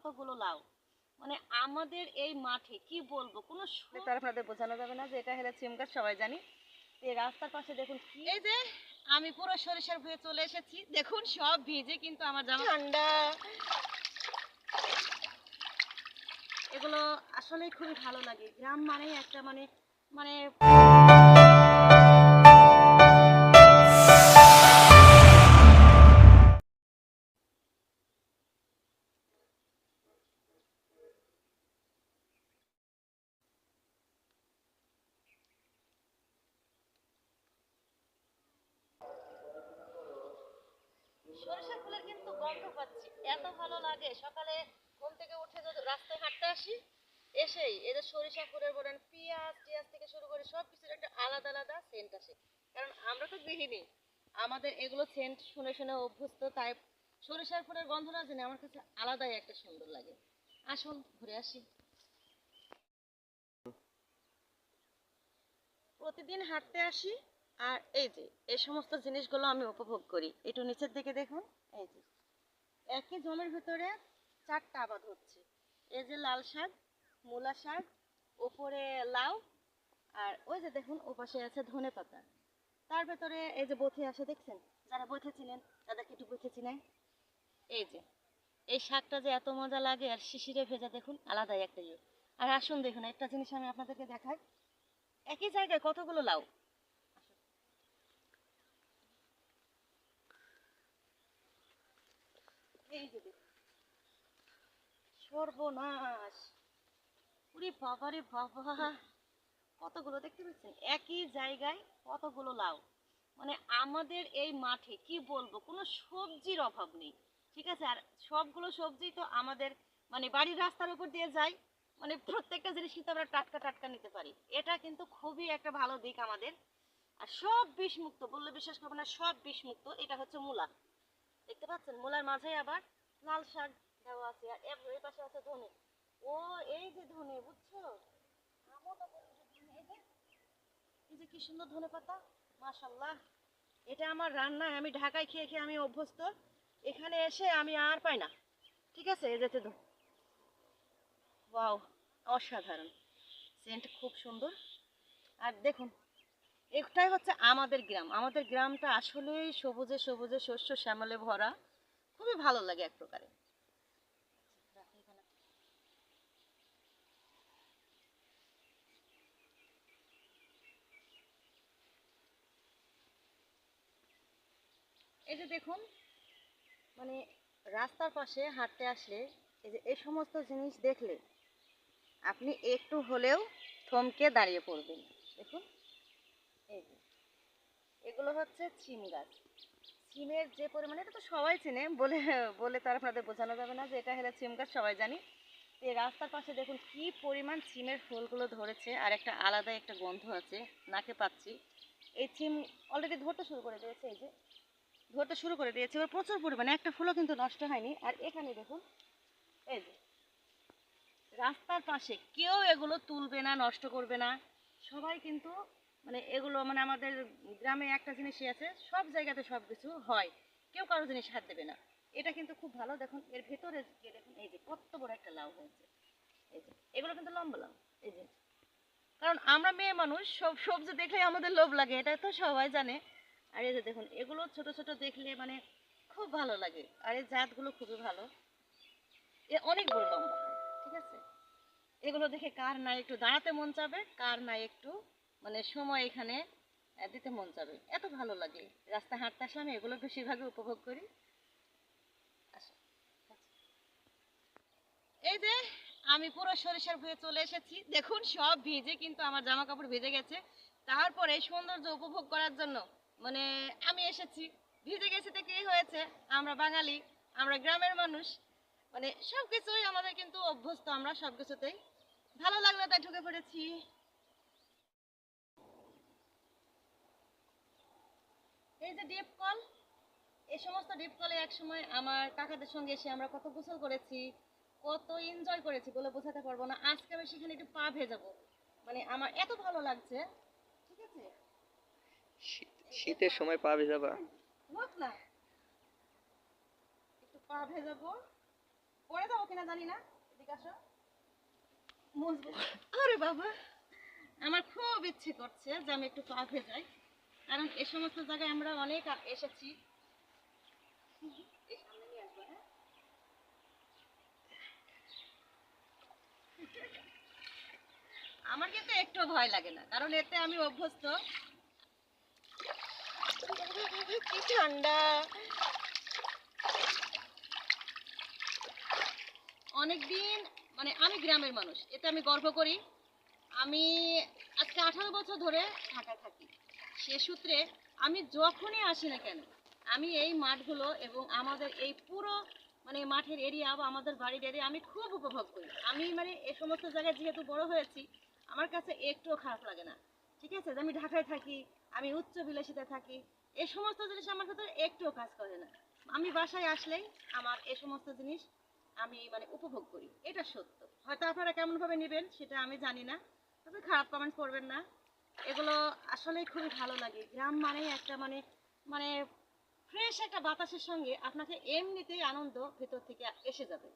কতগুলো লাউ, মানে আমাদের এই মাঠে কি বলবো, কোনো তার আপনাদের বোঝানো যাবে না যে এটা হলো সিম গাছ, সবাই জানি। এই রাস্তার পাশে দেখুন কি, এই যে আমি পুরো সরিষার ভুঁয়ে চলে এসেছি, দেখুন সব ভিজে কিন্তু আমার জামা ঠান্ডা। এগুলো আসলে খুবই ভালো লাগে, গ্রাম মানেই একটা মানে মানে সরিষা ফুলের কিন্তু গন্ধ পাচ্ছি, এত ভালো লাগে। সকালে ঘুম থেকে উঠে যদি রাস্তায় হাঁটতে আসি, এসেই এদের সরিষা ফুলের বলেন পেঁয়াজ টিয়াজ থেকে শুরু করে সব কিছুর একটা আলাদা আলাদা সেন্ট আসে। কারণ আমরা তো গৃহিণী, আমাদের এগুলো সেন্ট শুনে শুনে অভ্যস্ত, তাই সরিষার ফুলের গন্ধ না জানি আমার কাছে আলাদাই একটা সুন্দর লাগে। আসুন ঘুরে আসি। প্রতিদিন হাঁটতে আসি, আর এই যে এই সমস্ত জিনিসগুলো আমি উপভোগ করি। একটু নিচের দিকে দেখুন, এই যে একই জমির ভিতরে চারটা আবাদ হচ্ছে। এই যে লাল শাক, মূলা শাক, ওপরে লাউ, আর ওই যে দেখুন ওপাশে আছে ধনে পাতা। তার ভেতরে এই যে বথি আসে, দেখছেন? যারা বথি ছিলেন তাদেরকে একটু বথি চিনাই। এই যে এই শাকটা যে এত মজা লাগে, আর শিশিরে ভেজা দেখুন আলাদাই একটা ইয়ে। আর আসুন দেখুন একটা জিনিস আমি আপনাদেরকে দেখাই, একই জায়গায় কতগুলো লাউ। এই যে দেখুন, সর্বনাশ, ওরে বাবা রে বাবা, কতগুলো দেখতে পাচ্ছেন একই জায়গায় কতগুলো লাউ। মানে আমাদের এই মাঠে কি বলবো, কোনো সবজির অভাব নেই, ঠিক আছে? আর সবগুলো সবজি তো আমাদের মানে বাড়ির রাস্তার উপর দিয়ে যায়, মানে প্রত্যেকটা জিনিস কিন্তু আমরা টাটকা টাটকা নিতে পারি। এটা কিন্তু খুবই একটা ভালো দিক আমাদের। আর সব বিষ মুক্ত, বললে বিশ্বাস করবো না, সব বিষ মুক্ত। এটা হচ্ছে মূলা, দেখতে পাচ্ছেন? মূলার মাঝে আবার লাল শাক দেওয়া আছে, আর এই পাশে আছে ধনে। ও, এই যে ধনে, বুঝছো? আমও তো বলি যে ধনে, এই যে কি সুন্দর ধনে পাতা, মাশাল্লাহ। এটা আমার রান্নায়, আমি ঢাকায় খেয়ে খেয়ে আমি অভ্যস্ত, এখানে এসে আমি আর পাই না। ঠিক আছে, এই যেতে ওয়াও, অসাধারণ সেন্ট, খুব সুন্দর। আর দেখুন, এটাই হচ্ছে আমাদের গ্রাম। আমাদের গ্রামটা আসলেই সবুজে সবুজে শস্য শ্যামলে ভরা, খুবই ভালো লাগে এক প্রকারে। এই যে দেখুন, মানে রাস্তার পাশে হাঁটতে আসলে এই যে এই সমস্ত জিনিস দেখলে আপনি একটু হলেও থমকে দাঁড়িয়ে পড়বেন। দেখুন, এই যে এগুলো হচ্ছে সিম গাছ। সিমের যে পরিমাণে, এটা তো সবাই চেনে, বলে বলে তো আর আপনাদের বোঝানো যাবে না যে এটা হলো সিম গাছ, সবাই জানি। এই রাস্তার পাশে দেখুন কি পরিমাণ সিমের ফুলগুলো ধরেছে, আর একটা আলাদা একটা গন্ধ আছে, নাকে পাচ্ছি। এই সিম অলরেডি ধরতে শুরু করে দিয়েছে, এই যে ধরতে শুরু করে দিয়েছে, এবার প্রচুর পরিমাণে, একটা ফুলও কিন্তু নষ্ট হয়নি। আর এখানে দেখুন, এই যে রাস্তার পাশে কেউ এগুলো তুলবে না, নষ্ট করবে না, সবাই কিন্তু মানে এগুলো মানে আমাদের গ্রামে একটা জিনিসই আছে, সব জায়গাতে সব কিছু হয়, কেউ কারো জিনিস হাত দেবে না। এটা কিন্তু খুব ভালো। দেখুন এর ভেতরে গিয়ে দেখুন, এই যে কত বড় একটা লাউ হয়েছে, এই যে এগুলো কিন্তু লম্বা লাউ। এই যে, কারণ আমরা মেয়ে মানুষ, সব সবজি দেখলে আমাদের লোভ লাগে, এটা তো সবাই জানে। আর এই যে দেখুন, এগুলো ছোট ছোট দেখলে মানে খুব ভালো লাগে, আর এই জাতগুলো খুবই ভালো, এ অনেক বড় লম্বা হয়, ঠিক আছে? এগুলো দেখে কার না একটু দাঁড়াতে মন চাবে, কার না একটু মানে সময় এখানে দিতে মন চাবে, এত ভালো লাগে। রাস্তায় হাঁটতে আসলে আমি এগুলো বেশিরভাগই উপভোগ করি। আসো, এই যে আমি পুরো সরিষার ভুঁয়ে চলে এসেছি, দেখুন সব ভিজে কিন্তু আমার জামা কাপড় ভিজে গেছে। তারপর এই সৌন্দর্য উপভোগ করার জন্য মানে আমি এসেছি। ভিজে গেছে তো কি হয়েছে, আমরা বাঙালি, আমরা গ্রামের মানুষ, মানে সবকিছুই আমাদের কিন্তু অভ্যস্ত, আমরা সবকিছুতেই ভালো লাগলো তাই ঢুকে পড়েছি। এই যে ডিপ কল, এই সমস্ত ডিপ কলে একসময় আমার কাকাদের সঙ্গে এসে আমরা কত গোসল করেছি, কত এনজয় করেছি বলে বোঝাতে পারবো না। আজকে আমি সেখানে একটু পা ভেজাবো, মানে আমার এত ভালো লাগছে। ঠিক আছে, শীতের সময় পা ভেজাবা? হোক না, একটু পা ভেজাবো, পড়ে যাবো কিনা জানি না, এদিকে আসো। মজবুত। আরে বাবা, আমার খুব ইচ্ছে করছে যে আমি একটু পা ভেজাই, কারণ এই সমস্ত জায়গায় আমরা অনেক এসেছি। এই সামনে নিয়ে আসবো, হ্যাঁ? আমার কিন্তু একটু ভয় লাগে না, কারণ এতে আমি অভ্যস্ত। কি ঠান্ডা! অনেকদিন, মানে আমি গ্রামের মানুষ, এতে আমি গর্ব করি। আমি আজকে 18 বছর ধরে ঢাকায় থাকি। সে সূত্রে আমি যখনই আসি না কেন, আমি এই মাঠগুলো এবং আমাদের এই পুরো মানে মাঠের এরিয়া বা আমাদের বাড়ির এরিয়া আমি খুব উপভোগ করি। আমি মানে এই সমস্ত জায়গায় যেহেতু বড় হয়েছি, আমার কাছে একটুও খারাপ লাগে না। ঠিক আছে, যে আমি ঢাকায় থাকি, আমি উচ্চ বিলাসিতে থাকি, এই সমস্ত জিনিস আমার কাছে একটুও কাজ করে না। আমি বাসায় আসলেই আমার এই সমস্ত জিনিস আমি মানে উপভোগ করি, এটা সত্য। হয়তো আপনারা কেমন ভাবে নেবেন সেটা আমি জানি না, তবে খারাপ কমেন্ট করবেন না। এগুলো আসলে খুবই ভালো লাগে। গ্রাম মানেই একটা মানে মানে ফ্রেশ একটা বাতাসের সঙ্গে আপনাকে এমনিতেই আনন্দ ভেতর থেকে এসে যাবে।